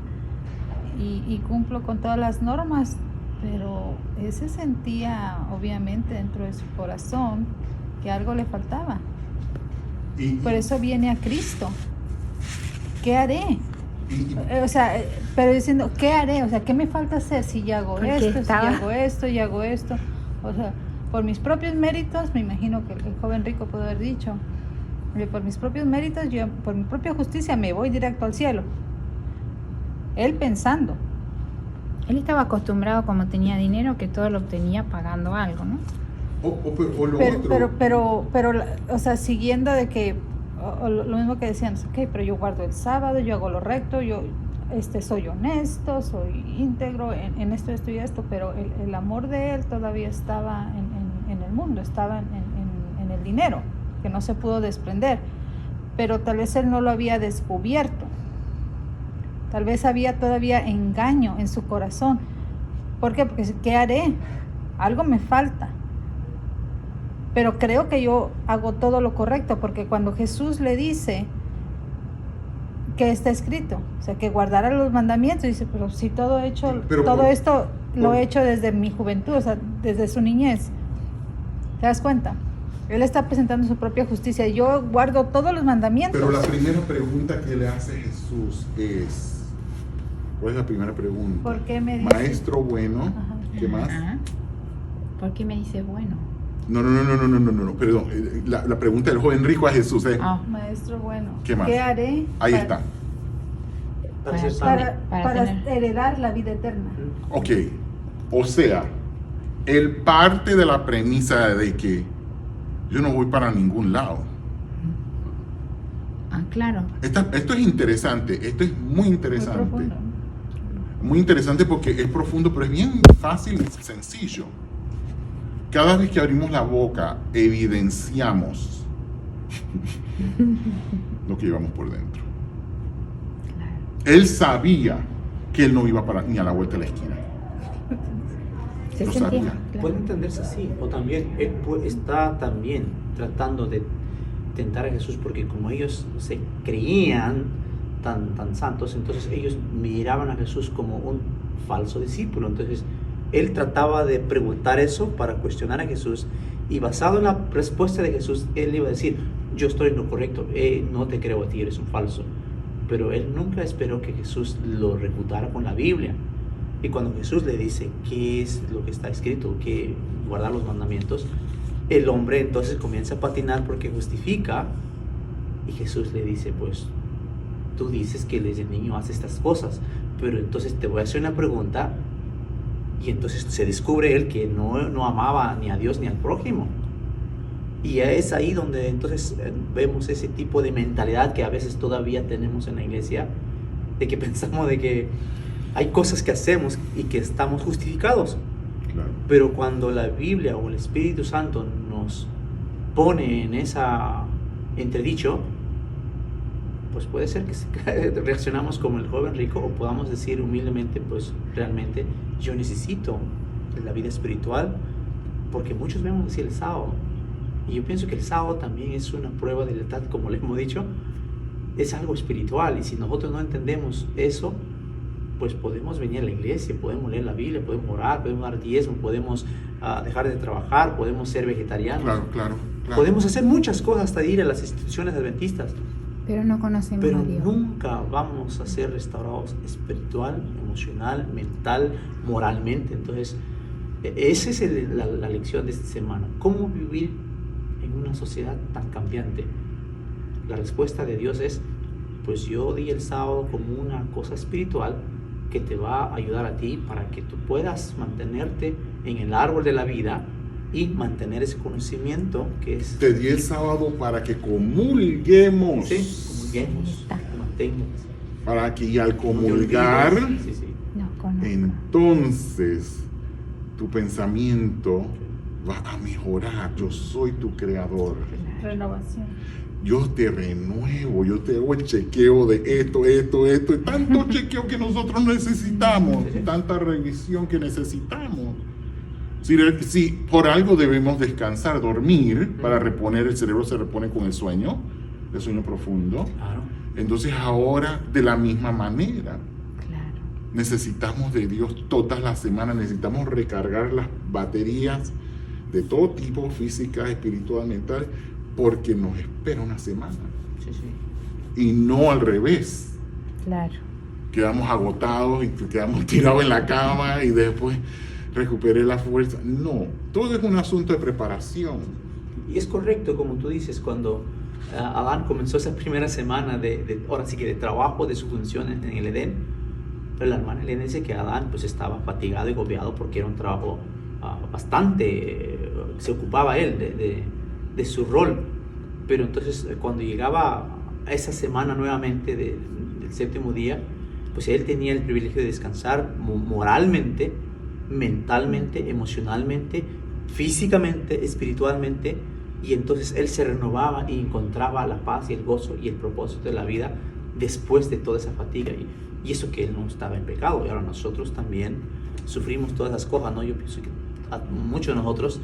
y cumplo con todas las normas, pero él se sentía obviamente dentro de su corazón que algo le faltaba. Por eso viene a Cristo. ¿Qué haré? O sea, pero diciendo, ¿qué haré? O sea, ¿qué me falta hacer si ya hago esto, si ya hago esto, y hago esto? O sea, por mis propios méritos, me imagino que el joven rico pudo haber dicho, por mis propios méritos, yo por mi propia justicia me voy directo al cielo. Él pensando. Él estaba acostumbrado, como tenía dinero, que todo lo obtenía pagando algo, ¿no? O lo otro. Pero, o sea, siguiendo de que, lo mismo que decían, ok, pero yo guardo el sábado, yo hago lo recto, yo soy honesto, soy íntegro en esto y esto, pero el amor de él todavía estaba en el mundo, estaba en el dinero, que no se pudo desprender, pero tal vez él no lo había descubierto. Tal vez había todavía engaño en su corazón. ¿Por qué? Porque ¿qué haré? Algo me falta. Pero creo que yo hago todo lo correcto, porque cuando Jesús le dice que está escrito, o sea, que guardara los mandamientos, dice, pero si todo esto lo he hecho desde mi juventud, o sea, desde su niñez. ¿Te das cuenta? Él está presentando su propia justicia. Yo guardo todos los mandamientos. Pero la primera pregunta que le hace Jesús es... ¿Cuál es la primera pregunta? ¿Por qué me dice? Maestro bueno. Ajá. ¿Qué más? ¿Por qué me dice bueno? No, perdón. La pregunta del joven rico a Jesús es... Maestro bueno. ¿Qué más? ¿Qué haré? Ahí está. Para heredar la vida eterna. Ok. O sea, él parte de la premisa de que yo no voy para ningún lado. Claro. Esto es interesante. Esto es muy interesante. Muy profundo. Muy interesante porque es profundo, pero es bien fácil y sencillo. Cada vez que abrimos la boca, evidenciamos lo que llevamos por dentro. Claro. Él sabía que él no iba ni a la vuelta de la esquina. Se Lo sentía, sabía. claro. Puede entenderse así, o también él está también tratando de tentar a Jesús, porque como ellos se creían tan santos, entonces ellos miraban a Jesús como un falso discípulo. Entonces él trataba de preguntar eso para cuestionar a Jesús, y basado en la respuesta de Jesús, él iba a decir, yo estoy en lo correcto, no te creo a ti, eres un falso. Pero él nunca esperó que Jesús lo refutara con la Biblia. Y cuando Jesús le dice qué es lo que está escrito, que guardar los mandamientos, el hombre entonces comienza a patinar porque justifica, y Jesús le dice, pues tú dices que desde niño hace estas cosas, pero entonces te voy a hacer una pregunta. Y entonces se descubre él que no amaba ni a Dios ni al prójimo. Y es ahí donde entonces vemos ese tipo de mentalidad que a veces todavía tenemos en la iglesia, de que pensamos de que hay cosas que hacemos y que estamos justificados. Claro. Pero cuando la Biblia o el Espíritu Santo nos pone en esa entredicho, pues puede ser que reaccionamos como el joven rico, o podamos decir humildemente, pues realmente yo necesito la vida espiritual, porque muchos vemos así el sábado. Y yo pienso que el sábado también es una prueba de lealtad, como les hemos dicho, es algo espiritual. Y si nosotros no entendemos eso, pues podemos venir a la iglesia, podemos leer la Biblia, podemos orar, podemos dar diezmo, podemos dejar de trabajar, podemos ser vegetarianos. Claro. Podemos hacer muchas cosas, hasta ir a las instituciones adventistas. Pero no conocemos Pero a Dios. nunca vamos a ser restaurados espiritual, emocional, mental, moralmente. Entonces, esa es la lección de esta semana. ¿Cómo vivir en una sociedad tan cambiante? La respuesta de Dios es, pues yo di el sábado como una cosa espiritual que te va a ayudar a ti para que tú puedas mantenerte en el árbol de la vida y mantener ese conocimiento que es... Te di el sábado para que comulguemos. Sí, comulguemos, te mantengas. Para que y al comulgar, Sí. Nos conozca. entonces tu pensamiento va a mejorar. Yo soy tu creador. Renovación. Yo te renuevo, yo te hago el chequeo de esto, y tanto chequeo que nosotros necesitamos, tanta revisión que necesitamos. Si por algo debemos descansar, dormir, para reponer, el cerebro se repone con el sueño profundo. Claro. Entonces ahora, de la misma manera, Claro. necesitamos de Dios todas las semanas, necesitamos recargar las baterías de todo tipo, física, espiritual, mental, porque nos espera una semana. Sí. Y no al revés. Claro. Quedamos agotados y quedamos tirados en la cama y después recuperé la fuerza. No, todo es un asunto de preparación. Y es correcto, como tú dices, cuando Adán comenzó esa primera semana ahora sí que de trabajo, de su función en el Edén. Pero la hermana Elena dice que Adán pues estaba fatigado y agobiado porque era un trabajo bastante, se ocupaba él de su rol. Pero entonces cuando llegaba a esa semana nuevamente del séptimo día, pues él tenía el privilegio de descansar moralmente, mentalmente, emocionalmente, físicamente, espiritualmente, y entonces él se renovaba y encontraba la paz y el gozo y el propósito de la vida después de toda esa fatiga, y eso que él no estaba en pecado. Y ahora nosotros también sufrimos todas esas cosas, ¿no? Yo pienso que muchos de nosotros,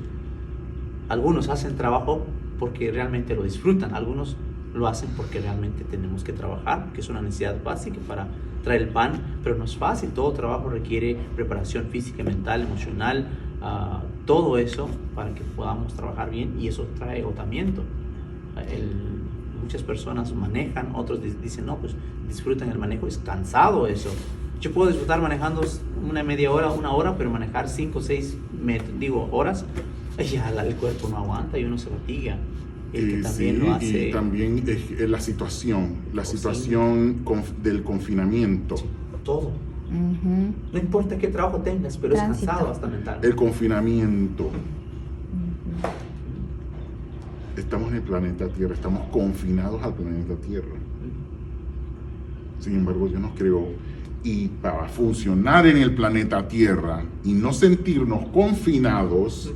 algunos hacen trabajo porque realmente lo disfrutan, algunos lo hacen porque realmente tenemos que trabajar, que es una necesidad básica para traer el pan, pero no es fácil. Todo trabajo requiere preparación física, mental, emocional, todo eso para que podamos trabajar bien, y eso trae agotamiento. Muchas personas manejan, otros dicen no, pues disfrutan el manejo, es cansado eso. Yo puedo disfrutar manejando una media hora, una hora, pero manejar 5 o 6 horas, ya el cuerpo no aguanta y uno se fatiga. El que también lo hace. Y también es la situación del confinamiento. Sí, todo. No importa qué trabajo tengas, pero Tránsito. es cansado hasta mental. El confinamiento. Estamos en el planeta Tierra, estamos confinados al planeta Tierra. Sin embargo, Dios nos creó, y para funcionar en el planeta Tierra y no sentirnos confinados,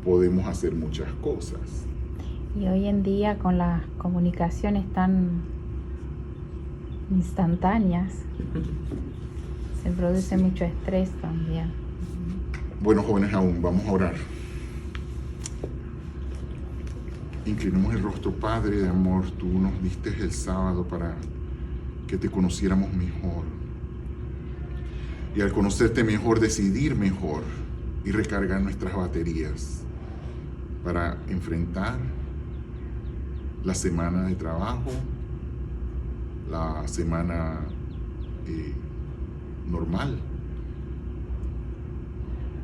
podemos hacer muchas cosas. Y hoy en día, con las comunicaciones tan instantáneas, se produce mucho estrés también. Bueno, jóvenes, aún vamos a orar. Inclinemos el rostro. Padre de amor, tú nos diste el sábado para que te conociéramos mejor, y al conocerte mejor, decidir mejor y recargar nuestras baterías para enfrentar la semana de trabajo, la semana normal,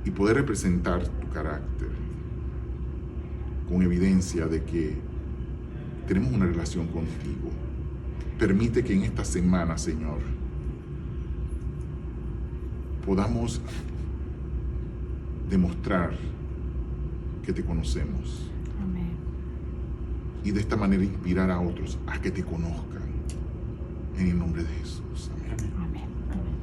y poder representar tu carácter con evidencia de que tenemos una relación contigo. Permite que en esta semana, Señor, podamos demostrar que te conocemos. Amén. Y de esta manera inspirar a otros a que te conozcan. En el nombre de Jesús. Amén. Amén. Amén.